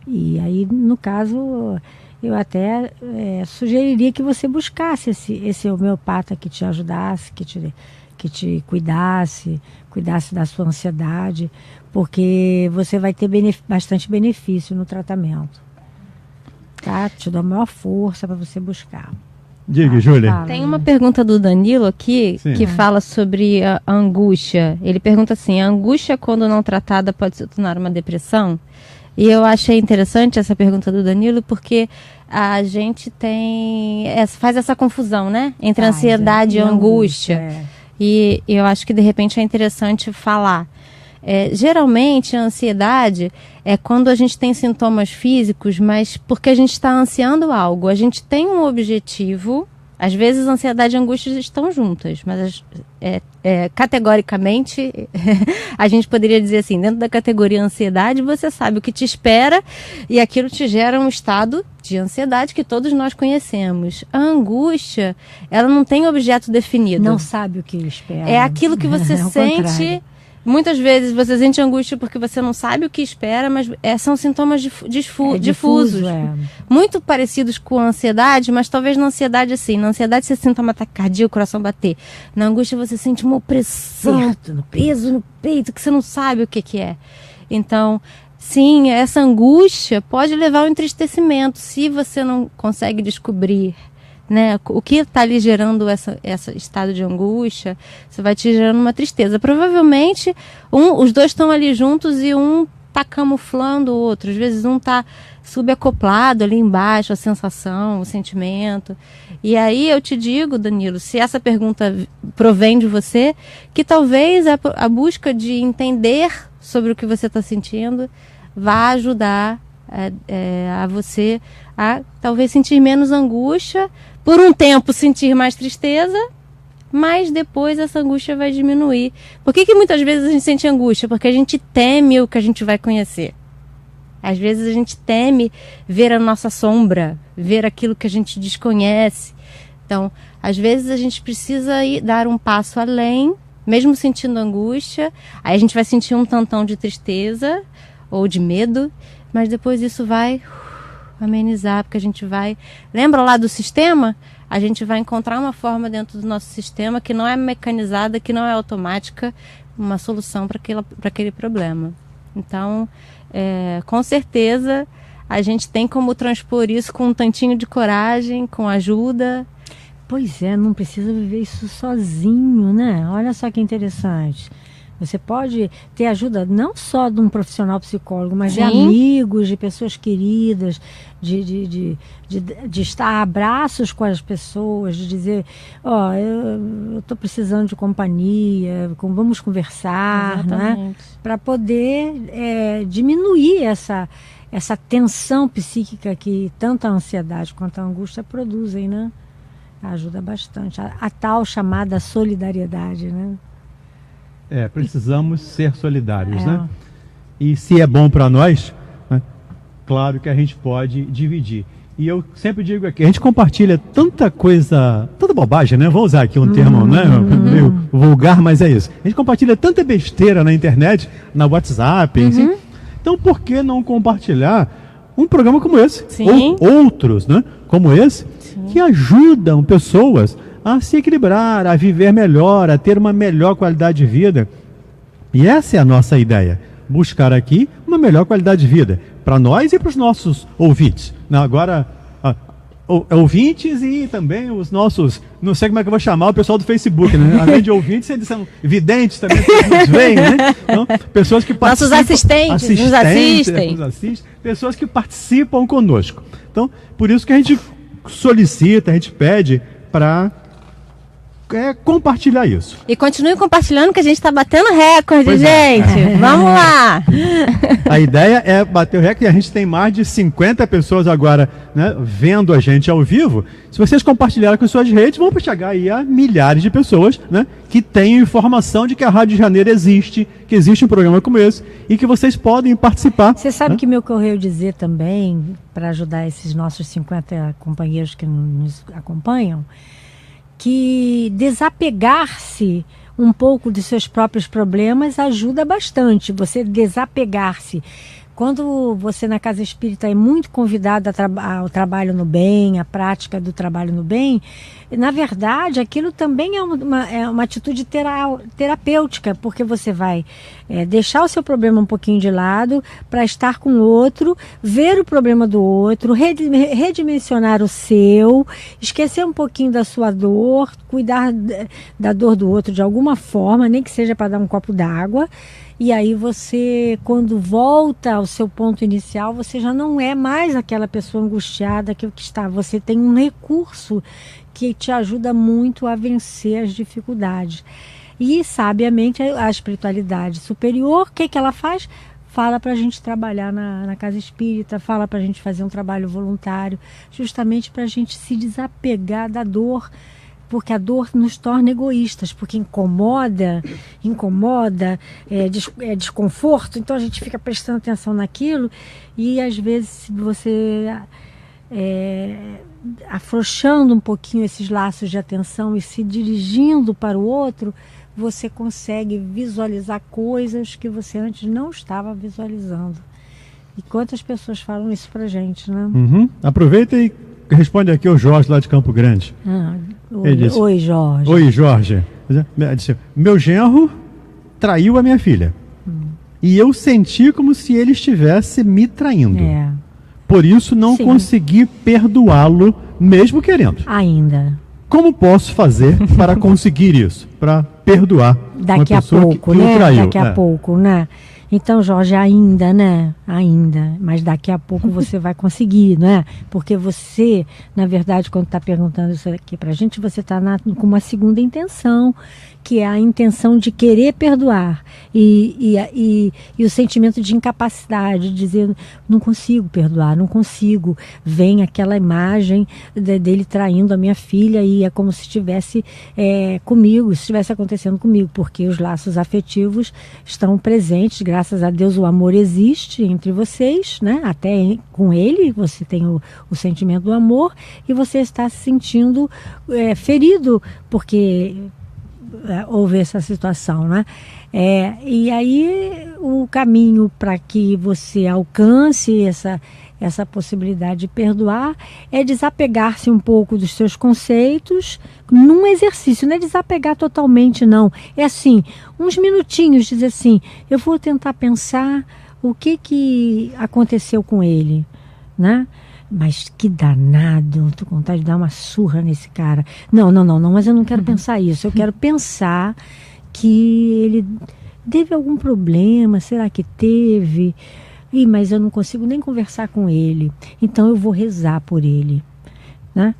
[SPEAKER 2] E aí, no caso, eu até sugeriria que você buscasse esse homeopata que te ajudasse, que te cuidasse da sua ansiedade, porque você vai ter bastante benefício no tratamento. Tá? Te dou a maior força para você buscar.
[SPEAKER 1] Diga, Júlia.
[SPEAKER 3] Tem uma pergunta do Danilo aqui, que fala sobre a angústia. Ele pergunta assim: a angústia, quando não tratada, pode se tornar uma depressão? E eu achei interessante essa pergunta do Danilo, porque a gente faz essa confusão, né? Entre ansiedade e angústia. E eu acho que, de repente, é interessante falar. Geralmente, a ansiedade é quando a gente tem sintomas físicos, mas porque a gente está ansiando algo. A gente tem um objetivo. Às vezes, ansiedade e angústia estão juntas, mas categoricamente, a gente poderia dizer assim, dentro da categoria ansiedade, você sabe o que te espera e aquilo te gera um estado de ansiedade que todos nós conhecemos. A angústia, ela não tem objeto definido.
[SPEAKER 2] Não sabe o que espera.
[SPEAKER 3] É aquilo que você sente...
[SPEAKER 2] Contrário.
[SPEAKER 3] Muitas vezes você sente angústia porque você não sabe o que espera, mas são sintomas difusos. Muito parecidos com a ansiedade, mas talvez na ansiedade assim. Na ansiedade você sente uma taquicardia, o coração bater. Na angústia você sente uma opressão, peso no peito, que você não sabe o que é. Então, sim, essa angústia pode levar ao entristecimento se você não consegue descobrir né? O que está lhe gerando esse estado de angústia, isso vai te gerando uma tristeza. Provavelmente, os dois estão ali juntos e um está camuflando o outro. Às vezes um está subacoplado ali embaixo, a sensação, o sentimento. E aí eu te digo, Danilo, se essa pergunta provém de você, que talvez a busca de entender sobre o que você está sentindo vá ajudar a você a talvez sentir menos angústia, por um tempo sentir mais tristeza, mas depois essa angústia vai diminuir. Por que muitas vezes a gente sente angústia? Porque a gente teme o que a gente vai conhecer. Às vezes a gente teme ver a nossa sombra, ver aquilo que a gente desconhece. Então, às vezes a gente precisa dar um passo além, mesmo sentindo angústia. Aí a gente vai sentir um tantão de tristeza ou de medo, mas depois isso vai amenizar, porque a gente vai... Lembra lá do sistema? A gente vai encontrar uma forma dentro do nosso sistema que não é mecanizada, que não é automática, uma solução para aquele problema. Então, com certeza, a gente tem como transpor isso com um tantinho de coragem, com ajuda.
[SPEAKER 2] Pois é, não precisa viver isso sozinho, né? Olha só que interessante. Você pode ter ajuda não só de um profissional psicólogo, mas de amigos, de pessoas queridas, de estar a abraços com as pessoas, de dizer, eu estou precisando de companhia, vamos conversar, né? Para poder diminuir essa tensão psíquica que tanto a ansiedade quanto a angústia produzem, né? Ajuda bastante. A tal chamada solidariedade, né?
[SPEAKER 1] Precisamos ser solidários, né? E se é bom para nós, né, claro que a gente pode dividir. E eu sempre digo aqui, a gente compartilha tanta coisa, tanta bobagem, né? Vou usar aqui um termo, né, meio vulgar, mas é isso. A gente compartilha tanta besteira na internet, na WhatsApp, assim. Então por que não compartilhar um programa como esse? Ou outros, né? Como esse, que ajudam pessoas a se equilibrar, a viver melhor, a ter uma melhor qualidade de vida. E essa é a nossa ideia, buscar aqui uma melhor qualidade de vida, para nós e para os nossos ouvintes. Agora, ouvintes e também os nossos, não sei como é que eu vou chamar o pessoal do Facebook, né? Além de ouvintes, eles são videntes também, que nos veem, né? Então, pessoas que participam.
[SPEAKER 3] Nossos assistentes nos assistem.
[SPEAKER 1] Pessoas que participam conosco. Então, por isso que a gente solicita, a gente pede para compartilhar isso.
[SPEAKER 3] E continue compartilhando, que a gente está batendo recorde, gente. Vamos lá.
[SPEAKER 1] A ideia é bater o recorde. A gente tem mais de 50 pessoas agora, né, vendo a gente ao vivo. Se vocês compartilharem com suas redes, vão chegar aí a milhares de pessoas, né, que têm informação de que a Rádio Janeiro existe, que existe um programa como esse e que vocês podem participar.
[SPEAKER 2] Você sabe, né, que me ocorreu dizer também, para ajudar esses nossos 50 companheiros que nos acompanham, que desapegar-se um pouco de seus próprios problemas ajuda bastante. Você desapegar-se. Quando você na casa espírita é muito convidado ao trabalho no bem, à prática do trabalho no bem, na verdade aquilo também é uma atitude terapêutica, porque você vai deixar o seu problema um pouquinho de lado para estar com o outro, ver o problema do outro, redimensionar o seu, esquecer um pouquinho da sua dor, cuidar da dor do outro de alguma forma, nem que seja para dar um copo d'água. E aí você, quando volta ao seu ponto inicial, você já não é mais aquela pessoa angustiada que está. Você tem um recurso que te ajuda muito a vencer as dificuldades. E, sabiamente, a espiritualidade superior, o que ela faz? Fala para a gente trabalhar na casa espírita, fala para a gente fazer um trabalho voluntário, justamente para a gente se desapegar da dor, porque a dor nos torna egoístas, porque incomoda, é desconforto, então a gente fica prestando atenção naquilo e às vezes você afrouxando um pouquinho esses laços de atenção e se dirigindo para o outro, você consegue visualizar coisas que você antes não estava visualizando. E quantas pessoas falam isso pra gente, né?
[SPEAKER 1] Aproveita e responde aqui o Jorge lá de Campo Grande.
[SPEAKER 2] Oi, Jorge.
[SPEAKER 1] Oi, Jorge. Ele disse, meu genro traiu a minha filha. E eu senti como se ele estivesse me traindo. por isso não consegui perdoá-lo, mesmo querendo.
[SPEAKER 2] Ainda.
[SPEAKER 1] Como posso fazer para conseguir isso? Para perdoar
[SPEAKER 2] daqui
[SPEAKER 1] uma
[SPEAKER 2] a
[SPEAKER 1] pessoa
[SPEAKER 2] pouco,
[SPEAKER 1] que
[SPEAKER 2] né?
[SPEAKER 1] o traiu.
[SPEAKER 2] Daqui a pouco, né? Então, Jorge, ainda, né? Ainda. Mas daqui a pouco você vai conseguir, né? Porque você, na verdade, quando está perguntando isso aqui pra gente, você está com uma segunda intenção, que é a intenção de querer perdoar. E o sentimento de incapacidade, de dizer, não consigo perdoar, não consigo. Vem aquela imagem dele traindo a minha filha e é como se estivesse comigo, se estivesse acontecendo comigo, porque os laços afetivos estão presentes, graças a Deus o amor existe entre vocês, né? Até com ele você tem o sentimento do amor e você está se sentindo ferido, porque houve essa situação, né? E aí o caminho para que você alcance essa possibilidade de perdoar é desapegar-se um pouco dos seus conceitos num exercício, não é desapegar totalmente, não. É assim, uns minutinhos, dizer assim, eu vou tentar pensar o que aconteceu com ele, né? Mas que danado, tô com vontade de dar uma surra nesse cara. Não, mas eu não quero pensar isso. Eu quero pensar que ele teve algum problema, será que teve? Mas eu não consigo nem conversar com ele. Então eu vou rezar por ele, né?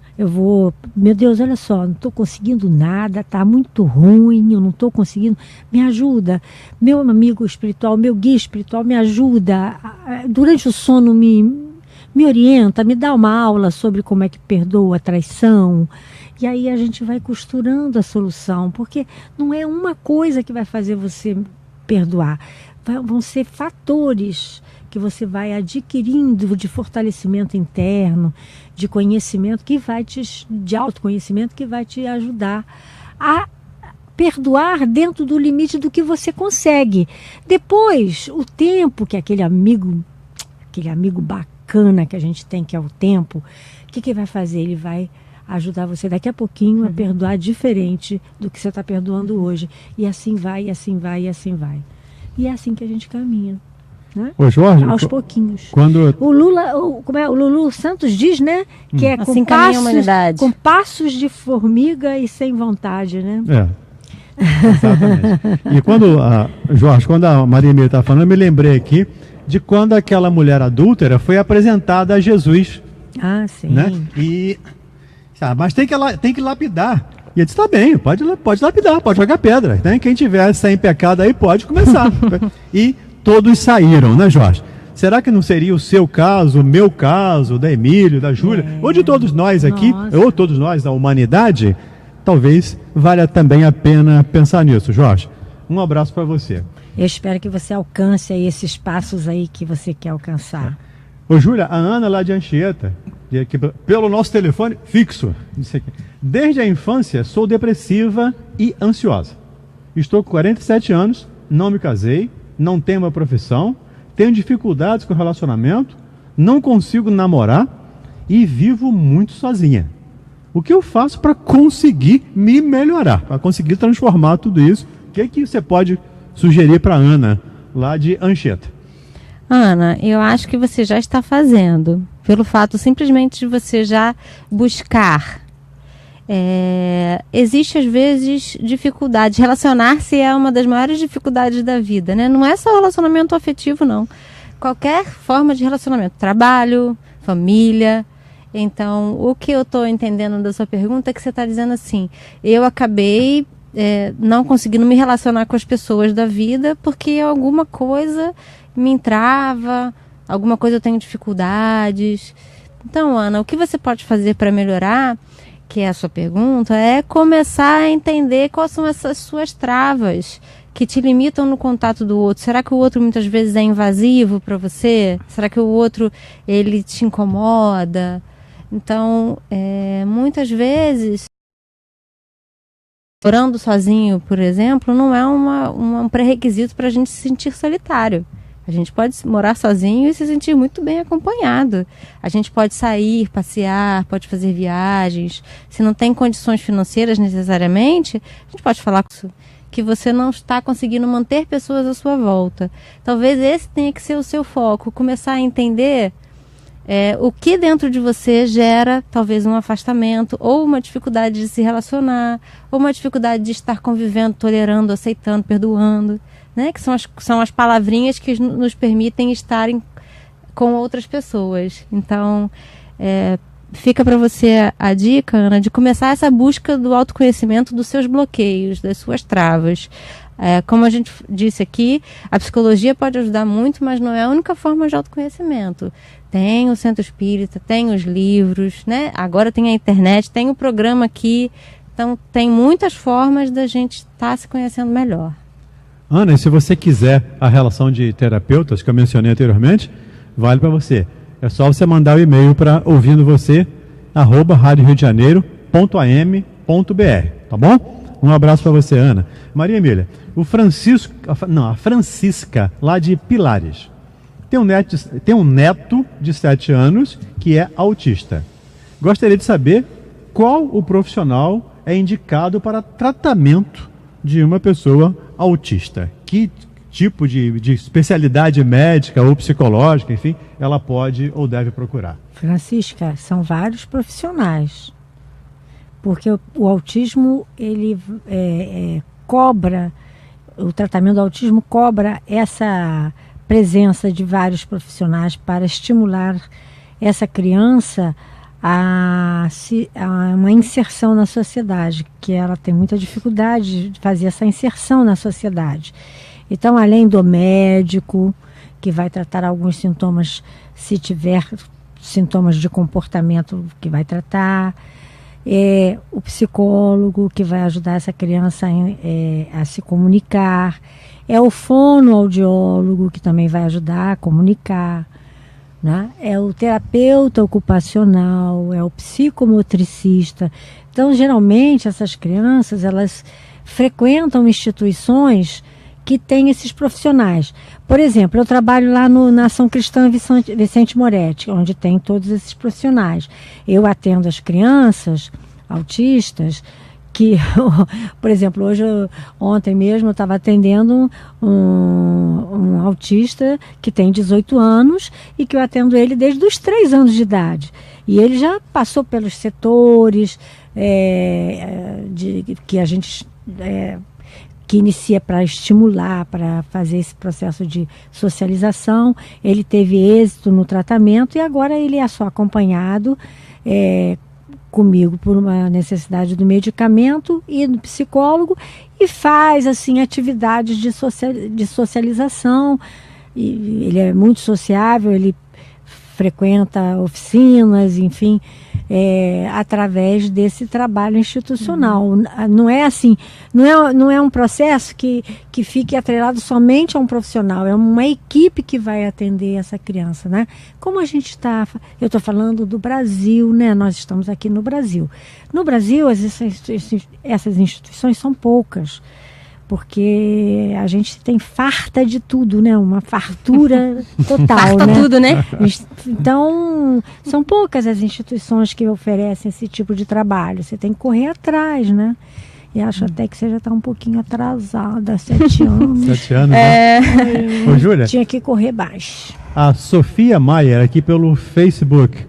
[SPEAKER 2] Meu Deus, olha só, não estou conseguindo nada, tá muito ruim, eu não estou conseguindo, me ajuda, meu amigo espiritual, meu guia espiritual, me ajuda, durante o sono me orienta, me dá uma aula sobre como é que perdoa a traição. E aí a gente vai costurando a solução, porque não é uma coisa que vai fazer você perdoar, vão ser fatores que você vai adquirindo de fortalecimento interno, de conhecimento de autoconhecimento que vai te ajudar a perdoar dentro do limite do que você consegue. Depois, o tempo que aquele amigo bacana que a gente tem, que é o tempo, o que vai fazer? Ele vai ajudar você daqui a pouquinho a perdoar diferente do que você está perdoando hoje. E assim vai, e assim vai, e assim vai. E é assim que a gente caminha, né?
[SPEAKER 1] Ô, Jorge,
[SPEAKER 2] aos pouquinhos.
[SPEAKER 1] Quando...
[SPEAKER 2] O Lulu Santos diz, né? Que é
[SPEAKER 3] assim caminha a humanidade.
[SPEAKER 2] Com passos de formiga e sem vontade, né?
[SPEAKER 1] Exatamente. E Jorge, quando a Maria Emília está falando, eu me lembrei aqui de quando aquela mulher adúltera foi apresentada a Jesus.
[SPEAKER 2] Ah, sim.
[SPEAKER 1] Né? Mas tem que lapidar. E ele disse, tá bem, pode lapidar, pode jogar pedra. Né? Quem tiver sem pecado aí pode começar. E todos saíram, né, Jorge? Será que não seria o seu caso, o meu caso, da Emílio, da Júlia, ou de todos nós aqui, ou todos nós da humanidade? Talvez valha também a pena pensar nisso, Jorge. Um abraço para você.
[SPEAKER 2] Eu espero que você alcance aí esses passos aí que você quer alcançar.
[SPEAKER 1] Ô, Júlia, a Ana lá de Anchieta, pelo nosso telefone fixo, desde a infância sou depressiva e ansiosa. Estou com 47 anos, não me casei, não tenho uma profissão, tenho dificuldades com o relacionamento, não consigo namorar e vivo muito sozinha. O que eu faço para conseguir me melhorar, para conseguir transformar tudo isso? O que você pode sugerir para a Ana, lá de Anchieta?
[SPEAKER 3] Ana, eu acho que você já está fazendo, pelo fato simplesmente de você já buscar. Existe às vezes dificuldade. Relacionar-se é uma das maiores dificuldades da vida, né? Não é só relacionamento afetivo, não. Qualquer forma de relacionamento, trabalho, família. Então, o que eu estou entendendo da sua pergunta é que você está dizendo assim, eu acabei não conseguindo me relacionar com as pessoas da vida porque alguma coisa me entrava, alguma coisa eu tenho dificuldades. Então, Ana, o que você pode fazer para melhorar, que é a sua pergunta, é começar a entender quais são essas suas travas que te limitam no contato do outro. Será que o outro muitas vezes é invasivo para você? Será que o outro, ele te incomoda? Então, muitas vezes, morando sozinho, por exemplo, não é um pré-requisito para a gente se sentir solitário. A gente pode morar sozinho e se sentir muito bem acompanhado. A gente pode sair, passear, pode fazer viagens. Se não tem condições financeiras necessariamente, a gente pode falar que você não está conseguindo manter pessoas à sua volta. Talvez esse tenha que ser o seu foco, começar a entender o que dentro de você gera talvez um afastamento, ou uma dificuldade de se relacionar, ou uma dificuldade de estar convivendo, tolerando, aceitando, perdoando, né? Que são as palavrinhas que nos permitem estarem com outras pessoas. Então, fica para você a dica, Ana, de começar essa busca do autoconhecimento dos seus bloqueios, das suas travas. Como a gente disse aqui, a psicologia pode ajudar muito, mas não é a única forma de autoconhecimento. Tem o Centro Espírita, tem os livros, né? Agora tem a internet, tem o programa aqui. Então, tem muitas formas da gente estar se conhecendo melhor.
[SPEAKER 1] Ana, e se você quiser a relação de terapeutas que eu mencionei anteriormente, vale para você. É só você mandar o e-mail para ouvindoVocê@radioriodejaneiro.am.br, tá bom? Um abraço para você, Ana. Maria Emília, a Francisca, lá de Pilares, tem um neto de 7 anos que é autista. Gostaria de saber qual o profissional é indicado para tratamento de uma pessoa autista. Que tipo de especialidade médica ou psicológica, enfim, ela pode ou deve procurar?
[SPEAKER 2] Francisca, são vários profissionais, porque o autismo, ele cobra, o tratamento do autismo cobra essa presença de vários profissionais para estimular essa criança a uma inserção na sociedade, que ela tem muita dificuldade de fazer essa inserção na sociedade. Então, além do médico, que vai tratar alguns sintomas, se tiver sintomas de comportamento, que vai tratar, o psicólogo, que vai ajudar essa criança a se comunicar, o fonoaudiólogo, que também vai ajudar a comunicar, né? É o terapeuta ocupacional, é o psicomotricista. Então, geralmente, essas crianças, elas frequentam instituições que têm esses profissionais. Por exemplo, eu trabalho lá na Ação Cristã Vicente Moretti, onde tem todos esses profissionais. Eu atendo as crianças autistas que, por exemplo, ontem mesmo eu estava atendendo um autista que tem 18 anos e que eu atendo ele desde os 3 anos de idade. E ele já passou pelos setores que a gente que inicia para estimular, para fazer esse processo de socialização. Ele teve êxito no tratamento e agora ele é só acompanhado comigo por uma necessidade do medicamento e do psicólogo, e faz assim atividades de socialização. E ele é muito sociável, ele frequenta oficinas, enfim, através desse trabalho institucional. Não é assim, não é um processo que fique atrelado somente a um profissional, é uma equipe que vai atender essa criança, né? Como a gente eu estou falando do Brasil, né? Nós estamos aqui no Brasil. No Brasil, essas instituições são poucas, porque a gente tem farta de tudo, né? Uma fartura total,
[SPEAKER 3] farta, né? Tudo, né?
[SPEAKER 2] Então, são poucas as instituições que oferecem esse tipo de trabalho. Você tem que correr atrás, né? E acho até que você já está um pouquinho atrasada, 7 anos.
[SPEAKER 1] 7 anos, né? Ô, Júlia?
[SPEAKER 2] Tinha que correr baixo.
[SPEAKER 1] A Sofia Maier, aqui pelo Facebook.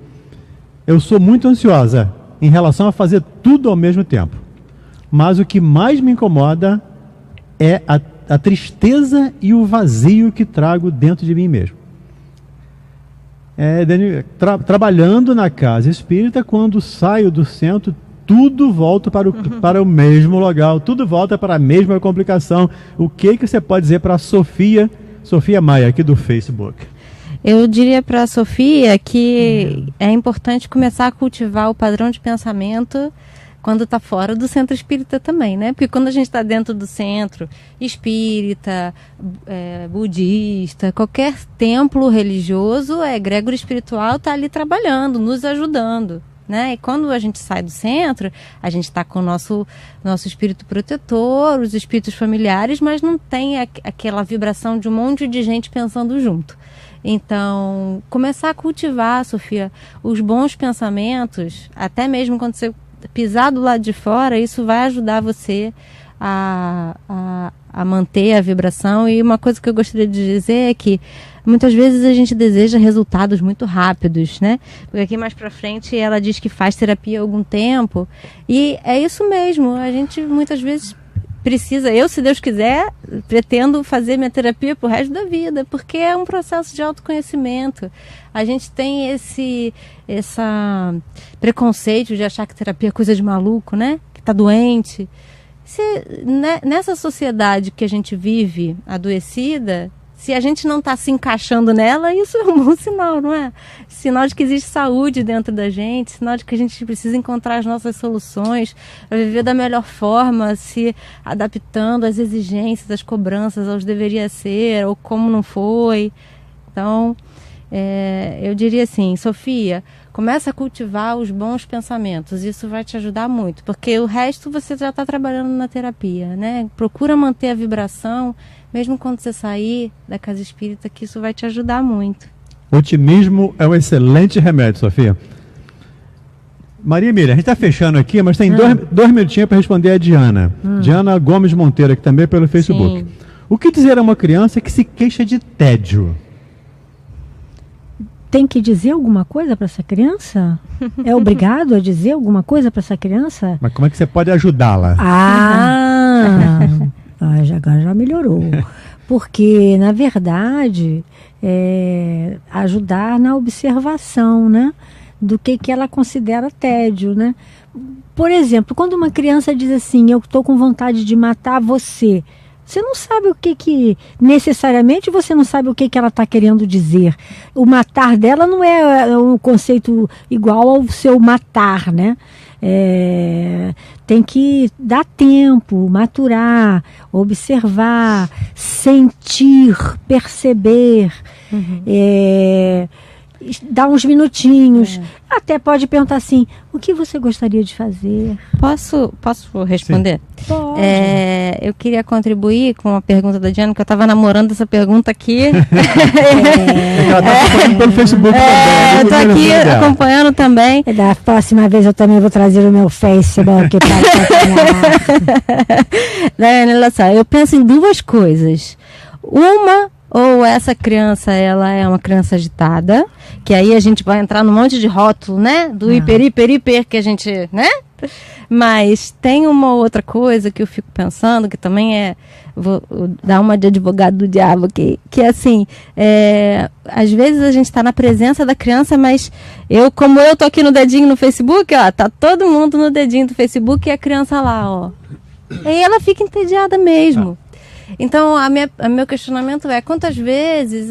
[SPEAKER 1] Eu sou muito ansiosa em relação a fazer tudo ao mesmo tempo. Mas o que mais me incomoda é a tristeza e o vazio que trago dentro de mim mesmo. Trabalhando na casa espírita, quando saio do centro, tudo volta para o mesmo lugar, tudo volta para a mesma complicação. O que você pode dizer para a Sofia Maia, aqui do Facebook?
[SPEAKER 3] Eu diria para a Sofia que é importante começar a cultivar o padrão de pensamento quando está fora do centro espírita também, né? Porque quando a gente está dentro do centro espírita, budista, qualquer templo religioso, egrégor espiritual está ali trabalhando, nos ajudando, né? E quando a gente sai do centro, a gente está com o nosso espírito protetor, os espíritos familiares, mas não tem aquela vibração de um monte de gente pensando junto. Então, começar a cultivar, Sofia, os bons pensamentos, até mesmo quando você pisar do lado de fora, isso vai ajudar você a manter a vibração. E uma coisa que eu gostaria de dizer é que muitas vezes a gente deseja resultados muito rápidos, né? Porque aqui mais pra frente ela diz que faz terapia há algum tempo, e é isso mesmo, a gente muitas vezes precisa, eu, se Deus quiser, pretendo fazer minha terapia pro resto da vida, porque é um processo de autoconhecimento. A gente tem esse preconceito de achar que terapia é coisa de maluco, né? Que tá doente. Nessa sociedade que a gente vive adoecida, se a gente não está se encaixando nela, isso é um bom sinal, não é? Sinal de que existe saúde dentro da gente, sinal de que a gente precisa encontrar as nossas soluções para viver da melhor forma, se adaptando às exigências, às cobranças, aos deveria ser, ou como não foi. Então, eu diria assim, Sofia, começa a cultivar os bons pensamentos, isso vai te ajudar muito, porque o resto você já está trabalhando na terapia, né? Procura manter a vibração, mesmo quando você sair da casa espírita, que isso vai te ajudar muito.
[SPEAKER 1] Otimismo é um excelente remédio, Sofia. Maria Emília, a gente está fechando aqui, mas tem dois minutinhos para responder a Diana. Diana Gomes Monteiro, aqui também pelo Facebook. Sim. O que dizer a uma criança que se queixa de tédio?
[SPEAKER 2] Tem que dizer alguma coisa para essa criança? É obrigado a dizer alguma coisa para essa criança?
[SPEAKER 1] Mas como é que você pode ajudá-la?
[SPEAKER 2] Agora já melhorou. Porque, na verdade, ajudar na observação, né? Do que ela considera tédio, né? Por exemplo, quando uma criança diz assim, eu estou com vontade de matar você, você não sabe o que necessariamente você não sabe o que ela está querendo dizer. O matar dela não é um conceito igual ao seu matar, né? Tem que dar tempo, maturar, observar, sentir, perceber, dar uns minutinhos. Até pode perguntar assim, o que você gostaria de fazer?
[SPEAKER 3] Posso responder?
[SPEAKER 2] Pode.
[SPEAKER 3] Eu queria contribuir com a pergunta da Diana, que eu estava namorando essa pergunta aqui.
[SPEAKER 1] Ela está acompanhando pelo Facebook também.
[SPEAKER 3] Eu estou aqui acompanhando também.
[SPEAKER 2] Da próxima vez eu também vou trazer o meu Facebook para acompanhar.
[SPEAKER 3] Daiane, olha só, eu penso em duas coisas. Uma, ou essa criança, ela é uma criança agitada, que aí a gente vai entrar num monte de rótulo, né? Do hiper, que a gente, né? Mas tem uma outra coisa que eu fico pensando, que também vou dar uma de advogado do diabo, que é assim, às vezes a gente está na presença da criança, mas como eu tô aqui no dedinho no Facebook, ó, tá todo mundo no dedinho do Facebook e a criança lá, ó. E ela fica entediada mesmo. Então, meu questionamento é, quantas vezes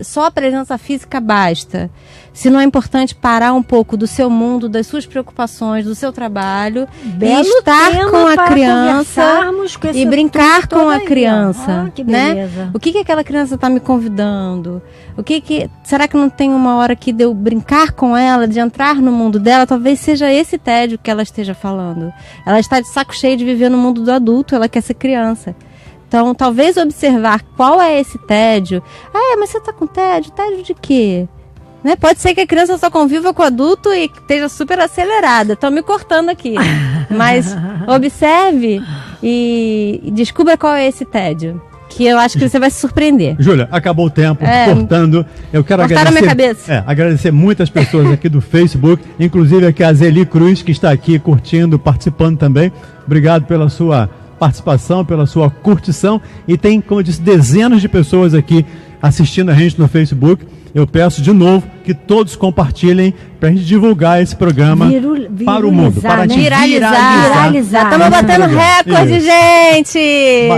[SPEAKER 3] só a presença física basta? Se não é importante parar um pouco do seu mundo, das suas preocupações, do seu trabalho, e estar com a criança e brincar com a criança, né? O que aquela criança está me convidando? Será que não tem uma hora que de eu brincar com ela, de entrar no mundo dela? Talvez seja esse tédio que ela esteja falando. Ela está de saco cheio de viver no mundo do adulto, ela quer ser criança. Então, talvez observar qual é esse tédio. Mas você está com tédio? Tédio de quê? Né? Pode ser que a criança só conviva com o adulto e esteja super acelerada. Estão me cortando aqui. Mas observe e descubra qual é esse tédio. Que eu acho que você vai se surpreender.
[SPEAKER 1] Júlia, acabou o tempo, cortando. Eu quero agradecer muitas pessoas aqui do Facebook, inclusive aqui a Zeli Cruz, que está aqui curtindo, participando também. Obrigado pela sua participação, pela sua curtição, e tem, como eu disse, dezenas de pessoas aqui assistindo a gente no Facebook. Eu peço de novo que todos compartilhem para a gente divulgar esse programa para o mundo, para a gente viralizar.
[SPEAKER 3] Estamos batendo recorde, gente!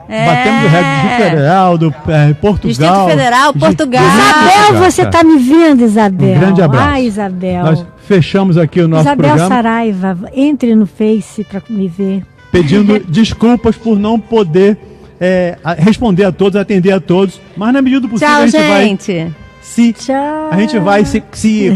[SPEAKER 1] Batemos o recorde do Federal, do Portugal.
[SPEAKER 3] Distrito Federal, Portugal.
[SPEAKER 2] Isabel, você está me vendo, Isabel?
[SPEAKER 1] Um grande abraço.
[SPEAKER 2] Isabel.
[SPEAKER 1] Nós fechamos aqui o nosso programa.
[SPEAKER 2] Isabel Saraiva, entre no Face para me ver.
[SPEAKER 1] Pedindo desculpas por não poder responder a todos, atender a todos, mas na medida do possível a gente vai se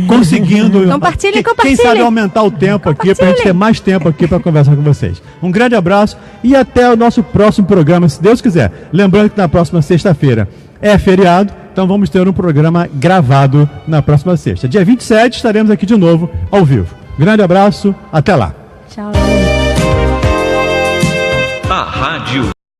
[SPEAKER 1] conseguindo.
[SPEAKER 3] Compartilhe.
[SPEAKER 1] Quem sabe aumentar o tempo aqui, para a gente ter mais tempo aqui para conversar com vocês. Um grande abraço e até o nosso próximo programa, se Deus quiser. Lembrando que na próxima sexta-feira é feriado, então vamos ter um programa gravado na próxima sexta. Dia 27 estaremos aqui de novo, ao vivo. Grande abraço, até lá.
[SPEAKER 2] Tchau.
[SPEAKER 4] A Rádio